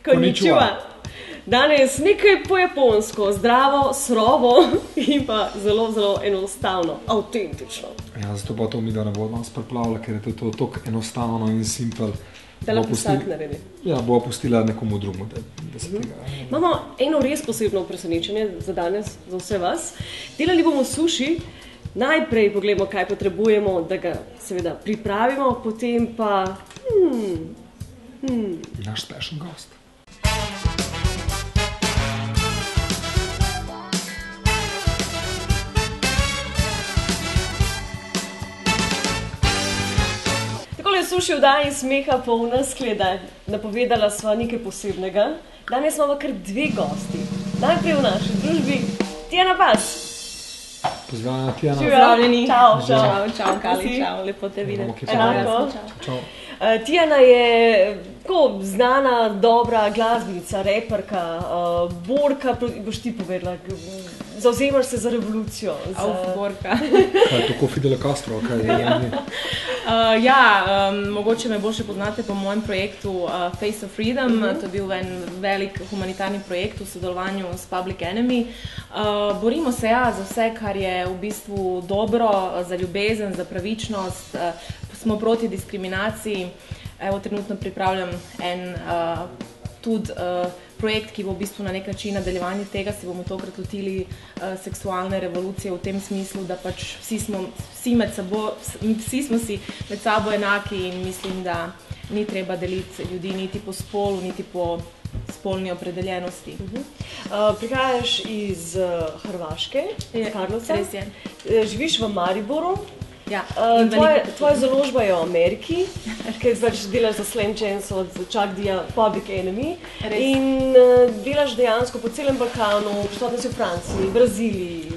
Konnichiwa. Danes nekaj po japonsko, zdravo, surovo in pa zelo, zelo enostavno, avtentično. Ja, zato pa to mi da ne bo nas preplavila, ker je to tako enostavno in simpel. Da lahko vsak naredi. Ja, bo pustila nekomu drugemu, da se tega... Imamo eno res posebno presenečenje za danes, za vse vas. Delali bomo suši, najprej pogledamo, kaj potrebujemo, da ga seveda pripravimo, potem pa... Naš special gost. Suši vdaji smeha polna skleda. Napovedala sva nekaj posebnega. Danes imamo kar dve gosti. Najprej v naši družbi Tijana Pas. Pozdravljena, Tijana. Pozdravljeni. Čau, Kali, čau, lepo te videti. Čau. Tijana je znana, dobra glasbenica, reperka, borka, boš ti povedala, zavzemaš se za revolucijo. Borka. Kaj je to, Fidel Castro? Mogoče me bolj še poznate po mojem projektu Face of Freedom. To je bil en velik humanitarni projekt v sodelovanju s Public Enemy. Borimo se za vse, kar je v bistvu dobro, za ljubezen, za pravičnost. Smo proti diskriminaciji. Evo, trenutno pripravljam en projekt, ki bo v bistvu na nek način nadaljevanje tega. Se bomo tokrat lotili seksualne revolucije v tem smislu, da pač vsi smo si med sabo enaki in mislim, da ni treba deliti ljudi niti po spolu, niti po spolni opredeljenosti. Prihajaš iz Hrvaške, iz Karlovca. Res je. Živiš v Mariboru. Ja, tvoja založba je v Ameriki, ker pač delaš za Slam Chance od Chuck D-ja Public Enemy. In delaš dejansko po celem Balkanu, prisotna si v Franciji, Braziliji,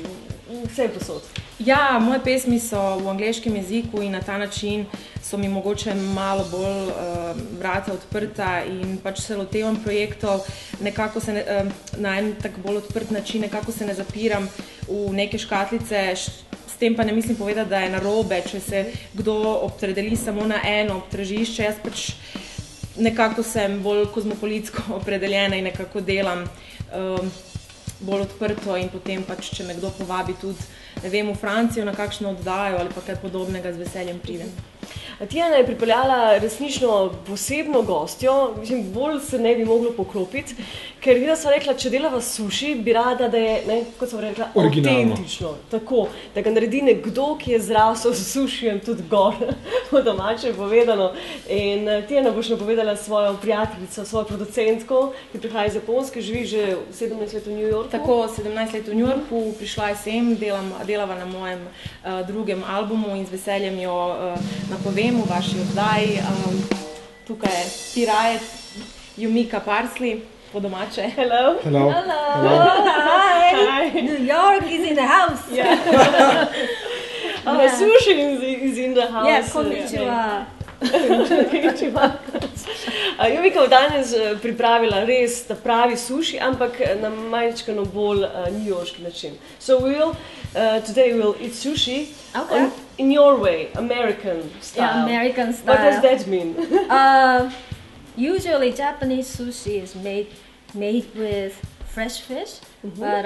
vse posod. Ja, moje pesmi so v angleškem jeziku in na ta način so mi mogoče malo bolj vrata odprta in pač se lotevam projektov, nekako se na en tak bolj odprt način, nekako se ne zapiram v neke škatlice. S tem pa ne mislim povedati, da je narobe, če se kdo opredeli samo na eno tržišče. Jaz pač nekako sem bolj kozmopolitsko opredeljena in nekako delam bolj odprto in potem pač, če me kdo povabi tudi, ne vem, v Francijo na kakšno oddajo ali pa kaj podobnega, z veseljem pridem. Tijana je pripeljala resnično posebno gostjo, mislim, bolj se ne bi moglo poklopiti, ker videla sva rekla, če delava suši, bi rada, da je, kot sva rekla, avtentično. Tako, da ga naredi nekdo, ki je zrasel s sušijem tudi gor, po domače povedano. In Tijana boš napovedala svojo prijateljico, svojo producentko, ki prihaja iz Japonske, živi že 17 let v New Yorku. Tako, 17 let v New Yorku, prišla je sem, delava na mojem drugem albumu in z veseljem jo napovem v vaši oddaji. Tukaj je Pirajec, Yumika Parsley, po domače. Hello. Hello. Hi. New York is in the house. Sushi is in the house. Yes, konnichiwa. Yumika danes pripravila res pravi suši, ampak na majčkano bolj newyorški način. So today we'll eat sushi in your way, American style. Yeah, American style. What does that mean? Usually Japanese sushi is made with fresh fish, but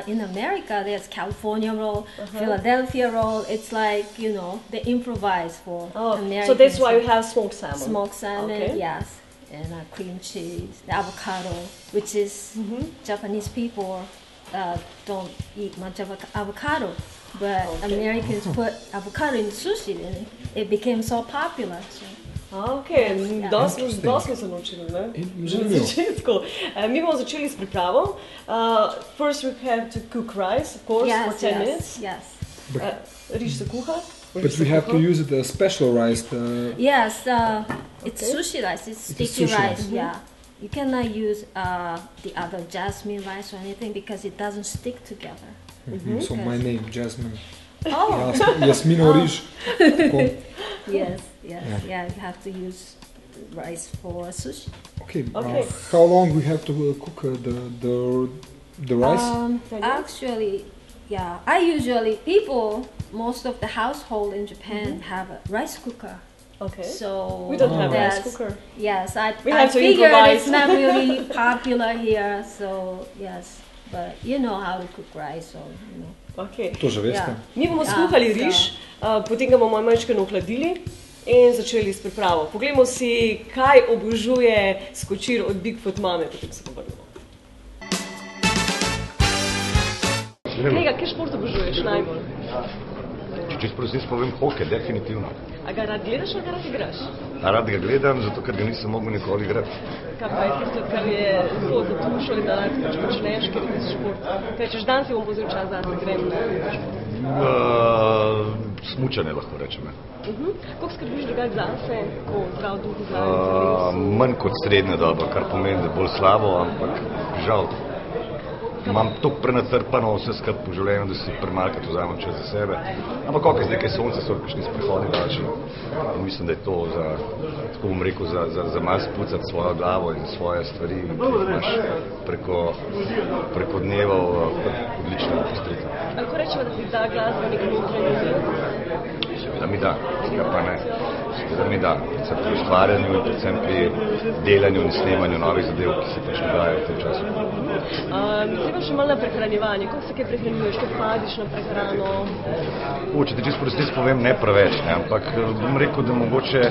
in America there's California roll, Philadelphia roll. It's like, they improvise for American. So that's why you have smoked salmon. Smoked salmon, yes, and cream cheese, the avocado, which is Japanese people don't eat much avocado, but Americans put avocado in sushi and it became so popular. Dosti smo se naučili, ne? Že na začetku. Mi bomo začeli s pripravo. First we have to cook rice, of course, for 10 minutes. Yes. Riž se kuha. But we have to use the special rice. Yes, it's sushi rice, it's sticky rice, yeah. You cannot use the other jasmine rice or anything because it doesn't stick together. So my name, Jasmine. Oh! Jasmino riž. Yes, you have to use rice for sushi. Okay. How long we have to cook the rice? Actually, most of the household in Japan have a rice cooker. Okay. So We don't have rice that's- cooker. Yes, We I have to figured improvise. it's not really popular here, so yes. But you know how to cook rice, so you know. Okay. To že veste. Ja. Mi bomo Ja, skuhali so. riž, potem ga bomo majčkeno ohladili in začeli s pripravo. Poglejmo si, kaj obožuje skočir od Bigfoot mame, potem se povrnemo. Kolega, kaj šport obožuješ najbolj? Čisto prosim, povem hokej, definitivno. A ga rad gledaš ali ga rad igraš? Rad ga gledam, zato ker ga nisem mogel nikoli igrati. Kaj pa je tisto, kar je zelo za dušo in da rad počneš, ker je šport? Kaj češ, dan si bom vzel čas zase, grem na Smučanje lahko rečem. Koliko skrbiš drugače zase, ko zdrav duh, zdrav teles? Manj kot srednja doba, kar pomeni, da je bolj slabo, ampak žal. Imam toliko prenatrpano vse skupaj v življenju, da si premalkrat vzamem čas za sebe. Ampak ok, zdaj, kaj sonce so kakšni sprehodi daljši. In mislim, da je to za, tako bom rekel, za malo spucati svojo glavo in svoje stvari, ki jih imaš preko dnevov, odlična postrita. Lahko rečemo, da ti da glasba nek notranji del? Seveda mi da, tega pa ne. Seveda mi da, predvsem pri ustvarjanju in predvsem pri delanju in snemanju novih zadev, ki se pač dogajajo v tem času. Zdaj pa še malo na prehranjevanje. Koliko se kaj prehranjuješ, koliko paziš na prehrano? Če ti čisto resnici povem, ne preveč, ne, ampak bom rekel, da mogoče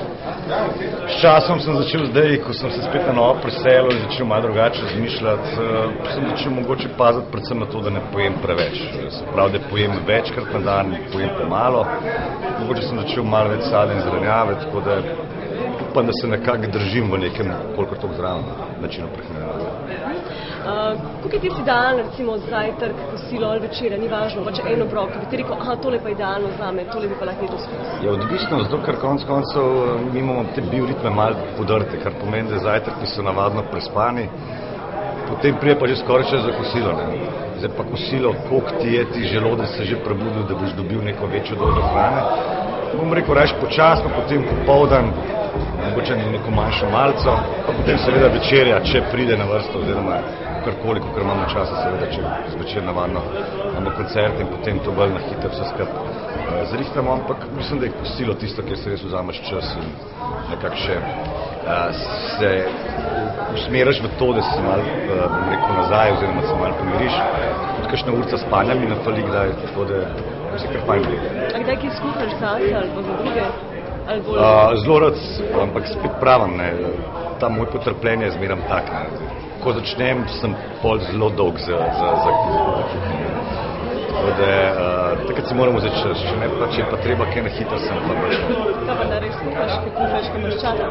s časom sem začel zdaj, ko sem se spet na novo preselil in začel malo drugače razmišljati, sem začel mogoče paziti predvsem na to, da ne pojem preveč. Se pravi, da pojem večkrat na dan, pojem pomalo. Mogoče sem začel malo več sadja in zelenjave, tako da upam, da se nekako držim v nekem kolikor toliko zdravem načinu prehranjevanja. Koliko je tisti dan, recimo zajtrk, kosilo ali večera, ni važno, pač en obrok, ki bi ti rekel, aha, tole pa idealno zame, tole bi pa lahko jedel skozi. Je odvisno, zato ker konec koncev mi imamo te bioritme malo podrte, kar pomeni, da zajtrki so navadno prespani, potem prije pa že skoraj čas za kosilo. Ne. Zdaj pa kosilo, koliko ti je ti želodec se že prebudil, da boš dobil neko večjo dozo hrane. Bom rekel, rajš počasno, potem popoldan, mogoče neko manjšo malco, pa potem seveda večerja, če pride na vrsto, oziroma karkoli, kakor imamo časa, seveda, če zvečer navadno imamo koncert in potem to bolj na hitro vse skupaj zrihtamo, ampak mislim, da je kosilo tisto, kjer se res vzameš čas in nekako še se usmeriš v to, da si malo, bom rekel, nazaj oziroma se malo pomiriš. Tudi kakšna urca spanja mi nafali kdaj, tako da se kar fajn gleda. A kdaj kaj skuhaš zase ali pa za druge? Ali bolj? Zelo rad, ampak spet pravim, ne, ta moj potrpljenje je zmeram tak. Ne. Ko začnem, sem pol zelo dolg za kuhinjo. Tako da takrat si moramo vzeti čas, če ne pa, če pa treba kaj na hitro, sem pa več. Kaj pa nareč skuhaš, kaj kuhaš, kaj imaš časa?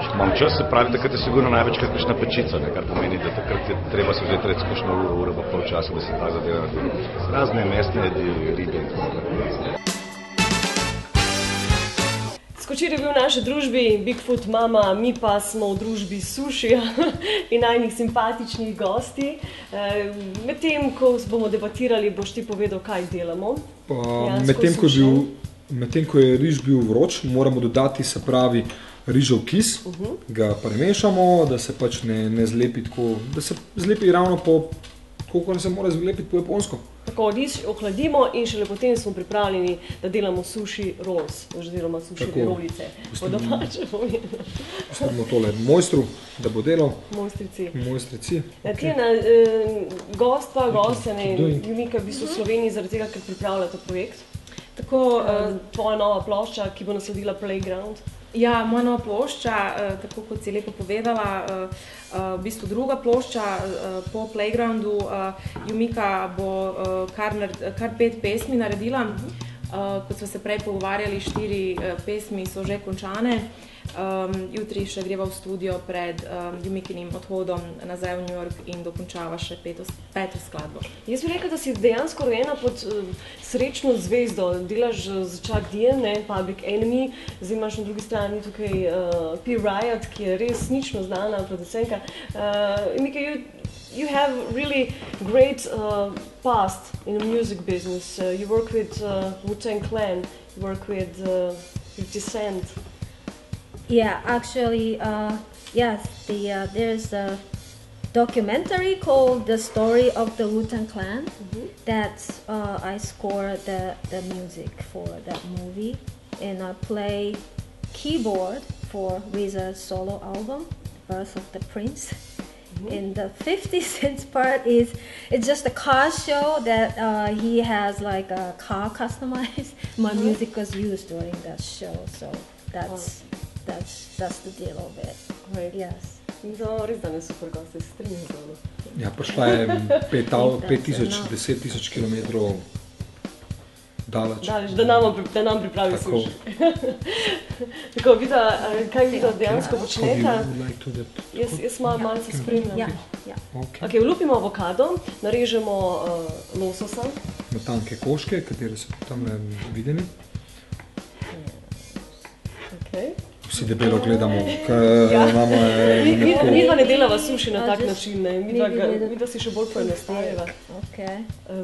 Če imam čas, se pravi, takrat je sigurno največkrat kakšna pečica, ne, kar pomeni, da takrat je treba se vzeti recimo kakšno uro pa pol časa, da se ta zadeva naredi. Razne mesne jedi, ribe in tako naprej. Skočir je bil v naši družbi, Bigfoot mama, mi pa smo v družbi sušija in najnih simpatičnih gosti. Medtem, ko bomo debatirali, boš ti povedal, kaj delamo. Medtem, ko je riž bil vroč, moramo dodati, se pravi, rižev kis, ga premešamo, da se pač ne zlepi tako, da se zlepi ravno po, koliko se mora zlepiti po japonsko. Tako, riž ohladimo in šele potem smo pripravljeni, da delamo sushi rolls, oziroma sushi rolice. Po domače povedano. Postavimo tole mojstru, da bo delal. Mojstrici. Tjena, gostja, Jumika, v bistvu v Sloveniji, zaradi tega, ker pripravlja ta projekt. Tako, tvoja nova plošča, ki bo nasledila Playground. Ja, moja nova plošča, tako kot si lepo povedala, v bistvu druga plošča po Playgroundu. Jumika bo kar 5 pesmi naredila. Kot smo se prej pogovarjali, 4 pesmi so že končane. Jutri še greva v studio pred Jumikinim odhodom nazaj v New York in dokončava še 5. skladbo. Jaz bi rekel, da si dejansko rojena pod srečno zvezdo. Delaš z Chuck D, Public Enemy, zdaj imaš na drugi strani tukaj P. Riot, ki je res nično znana producentka. Jumika, you have really great past in the music business. You work with Wu-Tang Clan, you work with 50 Cent. Yeah, actually, yes, there's a documentary called The Story of the Wu-Tang Clan that I score the music for that movie, and I play keyboard for RZA's solo album, Birth of the Prince. And the 50 Cent part it's just a car show that he has like a car customized. My music was used during that show, so that's the deal of it. Right. Yes. Res danes super gosti, se strinjam z vami. Ja, prišla je 10,000 kilometrov daleč. Da nam pripravi suši. Tako, kaj vi dejansko počnete? Jaz malce spremljam. Ja. Okay, vlupimo avokado, narežemo lososa. Na tanke koške, katere so tam videni. Okay. Vsi debelo gledamo, ker imamo Midva ne delava suši na tak način, ne. Midva si še bolj poenostavljiva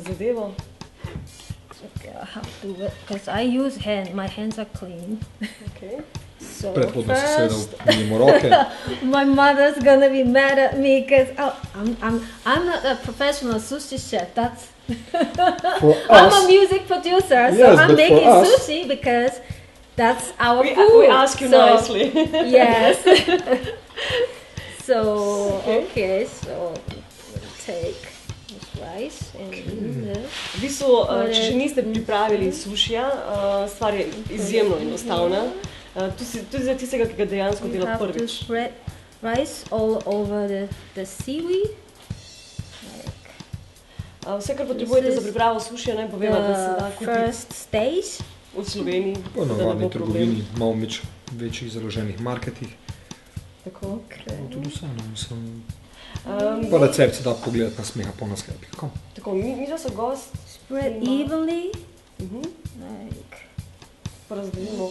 zadevo. Okay, I have to do it because I use my hands are clean. Okay. So predhodno si first, sedel, imamo roke. my mother's gonna be mad at me because I'm not a professional sushi chef. That's I'm a music producer, so yes, I'm making us, sushi because that's our food. We ask you nicely. Yes. So okay, so we'll take this rice and this. V bistvu, če še niste pripravili sušija, stvar je izjemno enostavna. Tudi za tistega, ki ga dejansko dela prvič. You have to spread rice all over the seaweed. Vse, kar potrebujete za pripravo sušija, naj povem, da se da first stage. V Sloveniji. Po navadni trgovini, malo večjih založenih marketih. Tako. Tudi vseeno, pa recept se da pogledati na smeha.com. Tako, mi da so gost. Spread evenly. Like. Porazdelimo.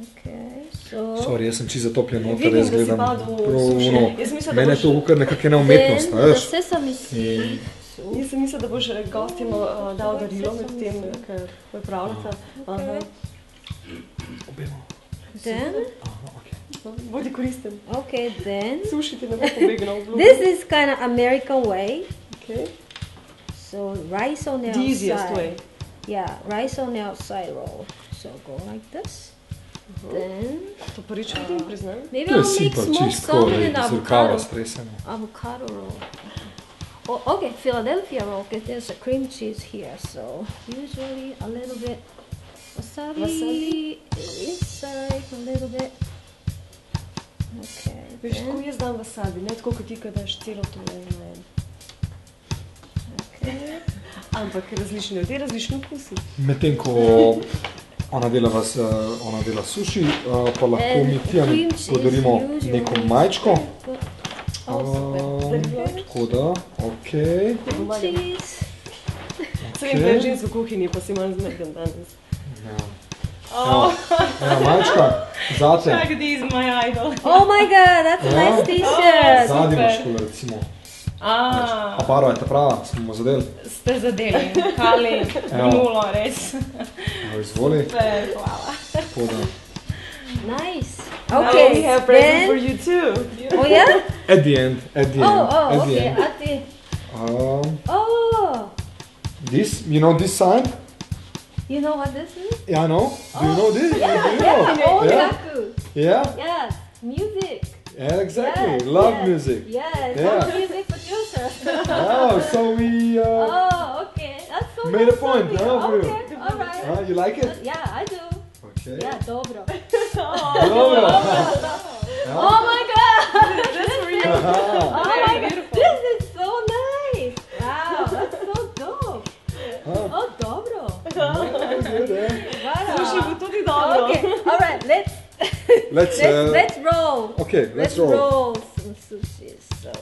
Okay, so. Sorry, jaz sem čisto zatopljen noter, jaz gledam prav mene je to kar nekakšna umetnost, then the sesame seed. Jaz sem mislila, da boš gostim dal darilo med tem, ker pripravljate. Obemo. Then? Bodi koristen. Okay, then. Suši ti ne bo pobegnal. This is kind of American way. Okay. So rice on the outside. The easiest way. Yeah, rice on the outside roll. So go like this. Then. To prvič vidim, priznam. Maybe I'll make smoked salmon and avocado roll. Oh, okay, Philadelphia roll, because there's a cream cheese here. So usually a little bit wasabi inside, a little bit. Okay. Veš, ko jaz dam wasabi, ne tako kot ti, ko daš celo to na en. Okay. Ampak različni ljudje, različni okusi. Medtem ko ona dela suši, pa lahko mi Tijani podarimo neko majčko. Tako da, okej. Sem pred žensko v kuhinji, pa si malo zmeden danes. Ena majčka, zate. Check, these my idol. Oh my god, that's a nice t-shirt. Zadnji maškola, recimo. A barva je ta prava, smo zadeli. Ste zadeli, kali, nulo, res. Izvoli. Super, hvala. Tako da. Nice. Okay, we have present for you too. Oh yeah? At the end. Oh, okay. At the this, you know this sign? You know what this is? Yeah, I know. Do you know this? Ongaku. Yeah? Yes, music. Yeah, exactly. Yes, Love music. Yes, Yeah. I'm a music producer. Oh, so we okay. That's so made a nice point, of you. huh, for you? Okay, alright. You like it? Yeah, I do. Okay. Yeah, dobro. Dobro. Oh my god! That's for you. Oh my god, this is so nice! Wow, that's so dope! Oh, dobro! Suši bo tudi dobro. Okay, alright, let's roll. Okay, let's roll. roll some sushi. So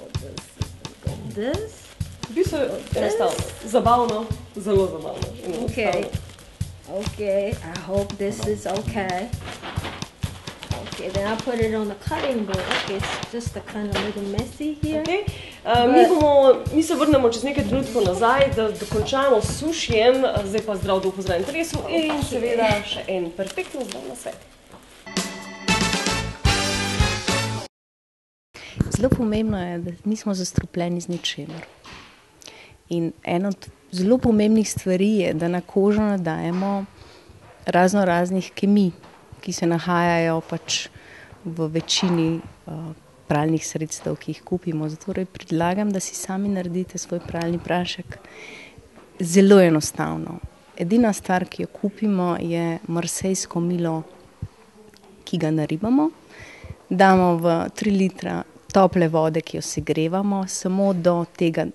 this. V bistvu enostavno, zabavno, zelo zabavno. Okay, I hope this is okay. Okay, then I'll put it on the cutting board. Okay, it's just a kind of little messy here. Okay. Mi se vrnemo čez nekaj trenutkov nazaj, da dokončamo s sušijem, zdaj pa zdrav duh v zdravem telesu in seveda še en perfektno zdrav nasvet. Zelo pomembno je, da nismo zastrupljeni z ničemer. In ena od zelo pomembnih stvari je, da na kožo nadajemo raznih kemij, ki se nahajajo pač v večini pralnih sredstev, ki jih kupimo. Zato predlagam, da si sami naredite svoj pralni prašek. Zelo enostavno. Edina stvar, ki jo kupimo, je marsejsko milo, ki ga naribamo. Damo v 3 litra tople vode, ki jo segrevamo, samo do tega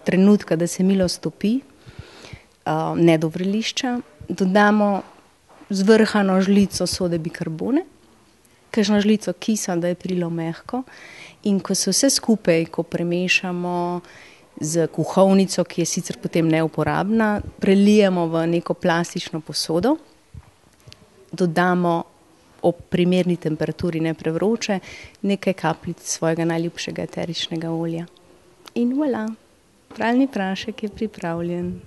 trenutka, da se milo stopi, ne do vrelišča. Dodamo zvrhano žlico sode bikarbone, kakšno žlico kisa, da je prilo mehko. In ko se vse skupaj, ko premešamo z kuhovnico, ki je sicer potem neuporabna, prelijemo v neko plastično posodo, dodamo ob primerni temperaturi, ne prevroče, nekaj kapljic svojega najljubšega eteričnega olja. In voilà, pralni prašek je pripravljen.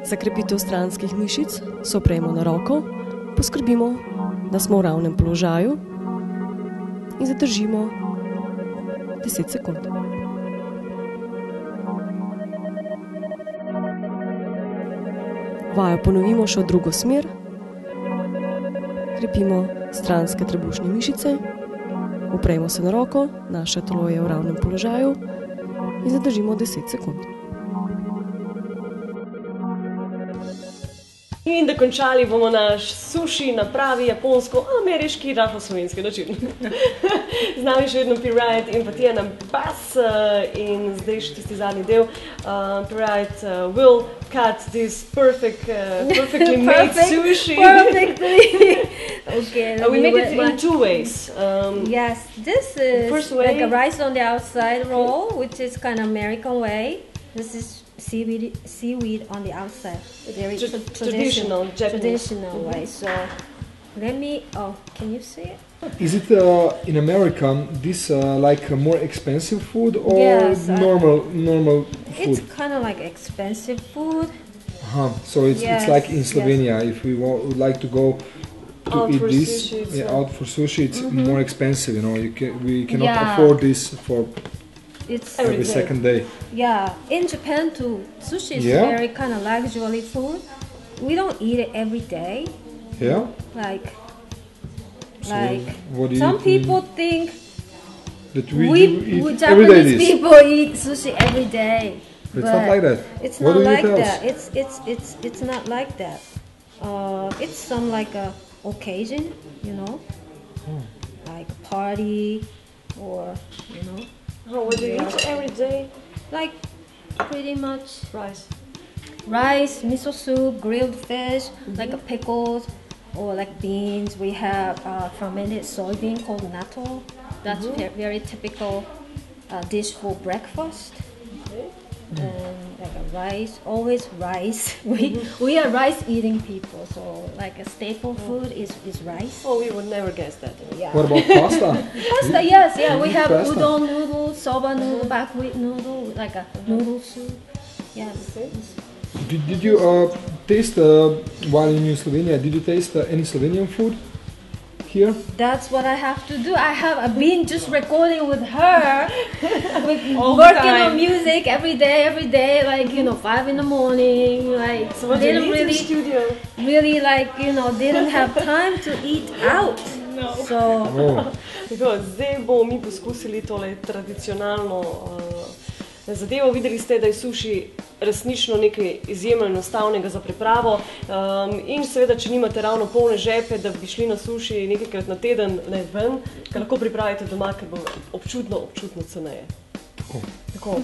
Za krepitev stranskih mišic se opremo na roko, poskrbimo, da smo v ravnem položaju in zadržimo 10 sekund. Vajo ponovimo še v drugo smer. Krepimo stranske trebušne mišice, opremo se na roko, naše telo je v ravnem položaju in zadržimo 10 sekund. In dokončali bomo naš suši na pravi japonsko-ameriški, rahlo slovenski način. Z nami še vedno P-Ride in pa Tijana Bass in zdaj še tisti zadnji del. P-Ride will cut this perfectly made sushi. Perfectly. Okay. We make it in 2 ways. Yes, this is first way, like a rice on the outside roll, which is kind of American way. This is seaweed on the outside. Very traditional Japanese. Traditional way. So let me. Oh, can you see it? Is it in America this like a more expensive food or Yes, normal food? It's kind of like expensive food. So it's like in Slovenia. Yes. If we would like to go to out eat for this sushi, out for sushi, it's more expensive. You know, we cannot afford this for It's every second day. Yeah, in Japan too, sushi is very kind of luxury food. We don't eat it every day. Yeah. Like what do some you people think that we eat every day Japanese this? people eat sushi every day. It's not like that. It's What not do you like tell that. us? It's not like that. It's some like a occasion, you know, like a party or you know. What do you eat every day? Like pretty much Rice, miso soup, grilled fish, like a pickles, or like beans. We have fermented soybean called natto. That's very typical dish for breakfast. Okay. And like a rice, always rice. We are rice eating people, so like a staple food is rice. Oh, we would never guess that. Yeah. What about pasta? Pasta, yes, we have Pasta. udon noodle, soba noodle, buckwheat noodle, like a noodle soup. Yes. Did you taste while in Slovenia? Did you taste any Slovenian food here? That's what I have to do. I've been just recording with her, All working the time. on music every day, like 5 in the morning. Like So what do you eat in the really, studio? really like didn't have time to eat out. No. So Tako, zdaj bomo mi poskusili tole tradicionalno zadevo. Videli ste, da je suši resnično nekaj izjemno enostavnega za pripravo in seveda, če nimate ravno polne žepe, da bi šli na suši nekajkrat na teden ven, ga lahko pripravite doma, ker bo občutno ceneje. Tako.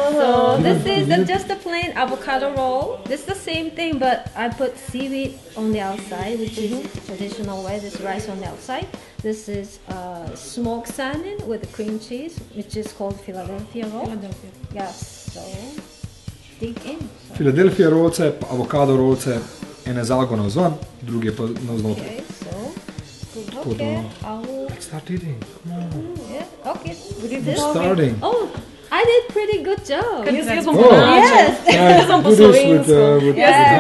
So this is just a plain avocado roll. This is the same thing, but I put seaweed on the outside, which is traditional way. This rice on the outside. This is smoked salmon with cream cheese, which is called Philadelphia roll. Yes, so dig in. So. Philadelphia rolce, pa avokado rolce, ene z algo navzven, druge pa navznotraj. Okay, so Okay. I will. Let's start eating. Come on. Yeah, okay. We're starting. Oh, I did pretty good job. Jaz bom Oh. Yes. Jaz bom po Do this with, slovensko.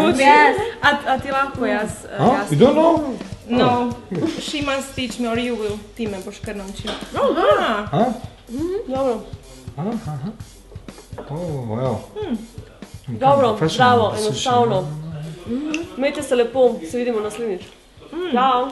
with Yes. A ti lahko jaz? Huh? You don't know? No, she must teach me or you will. Ti me boš kar naučil. Aha. Huh? Dobro. Oh, wow. Dobro, zdravo, enostavno. Imejte se lepo, se vidimo naslednjič. Čau.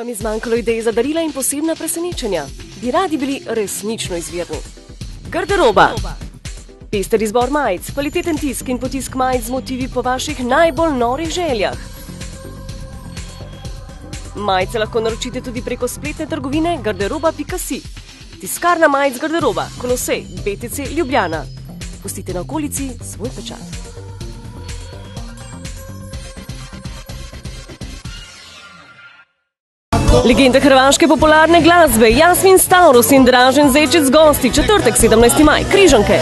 Vam je zmanjkalo idej za darila in posebna presenečenja? Bi radi bili resnično izvirni? Garderoba. Pester izbor majic, kvaliteten tisk in potisk majic z motivi po vaših najbolj norih željah. Majice lahko naročite tudi preko spletne trgovine garderoba.si. Tiskarna majic Garderoba, Kolosej, BTC, Ljubljana. Pustite na okolici svoj pečat. Legende hrvaške popularne glasbe Jasmin Stavros in Dražen Zečec gosti, četrtek 17. maj, Križanke.